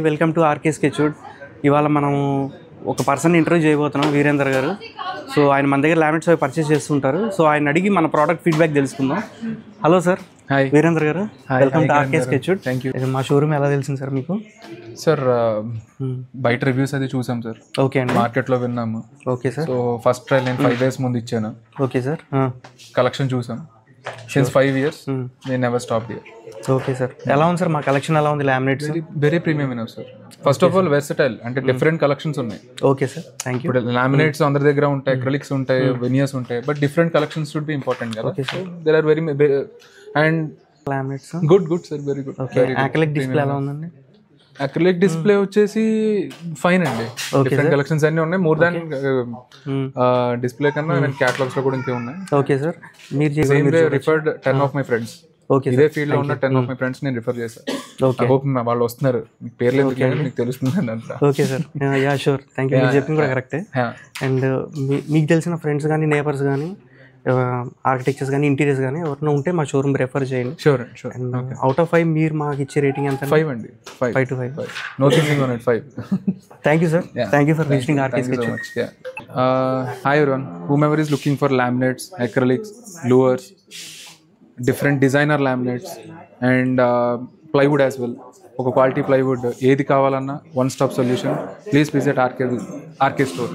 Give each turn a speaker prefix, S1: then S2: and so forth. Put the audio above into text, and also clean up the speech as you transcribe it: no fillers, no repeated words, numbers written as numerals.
S1: Welcome to RK స్కెచ్వుడ్. ఇవాళ మనం ఒక పర్సన్ ఇంటర్వ్యూ చేయబోతున్నాం, వీరేందర్ గారు. సో ఆయన మన దగ్గర లామినేట్స్ అవి పర్చేస్ చేస్తుంటారు. సో ఆయన అడిగి మన ప్రోడక్ట్ ఫీడ్బ్యాక్ తెలుసుకుందాం. Hello sir.
S2: Hi
S1: Veerender garu, welcome to RK Sketchwood.
S2: Thank you.
S1: మా షోరూమ్ ఎలా తెలిసింది సార్ మీకు?
S2: సార్ బయట రివ్యూస్ అది చూసాం సార్.
S1: ఓకే అండి.
S2: మార్కెట్లో విన్నాము.
S1: Okay sir.
S2: So first trial నేను 5 days ముందు ఇచ్చాను.
S1: Okay sir.
S2: కలెక్షన్ చూసాం. సిన్స్ 5 years నేను never stop here.
S1: Okay sir. ఎలా ఉంది సార్ మా కలెక్షన్? ఎలా ఉంది laminates?
S2: Very premium enough sir. First of all versatile, అంటే డిఫరెంట్ కలెక్షన్స్ ఉన్నాయి.
S1: Okay sir, thank you.
S2: ఇప్పుడు లామినేట్స్ అందరి దగ్గర ఉంటాయి, అక్రిలిక్స్ ఉంటాయి, వెనియర్స్ ఉంటాయి, but different collections should be important కదా. There are very and
S1: laminates
S2: good sir, very good.
S1: Acrylic display ఎలా ఉందండి?
S2: అక్రిలిక్ డిస్ప్లే వచ్చేసి ఫైన్ అండి. డిఫరెంట్ కలెక్షన్స్ అన్ని ఉన్నాయి. మోర్ దాన్ డిస్ప్లే కన్నా క్యాటలాగ్స్ లో కూడా ఇంకే ఉన్నాయి.
S1: Okay sir. మీరు
S2: referred 10 of my friends.
S1: Okay,
S2: ఇదే ఫీల్డ్ లో ఉన్న 10 of my friends నేను రిఫర్ చేశాను.
S1: ఓకే,
S2: ఐ హోప్ వాళ్ళు వస్తున్నారు. మీకు పేర్లు ఎందుకు మీకు తెలుస్తుంది అంతా.
S1: Okay sir. Yeah sure, thank you. మీరు చెప్పింది కూడా కరెక్టే. అండ్ మీకు తెలిసిన ఫ్రెండ్స్ కానీ, నేబర్స్ కానీ, ఆర్కిటెక్చర్స్ కానీ, ఇంటీరియర్స్ కానీ ఎవరైనా ఉంటే మా షోరూమ్ రెఫర్ చేయండి.
S2: షూర్.
S1: అండ్ అవుట్ ఆఫ్ 5 మీరు మాకు ఇచ్చే రేటింగ్ ఎంత?
S2: 5 అండి.
S1: 5 to 5.
S2: No thinking on it. 5.
S1: Thank you sir. Thank you for visiting RK Sketchwood.
S2: Hi everyone, whomever is looking for laminates, acrylics, lures, different designer laminates and plywood as well. ఒక quality plywood ఏది కావాలన్నా one stop solution. Please visit RK store.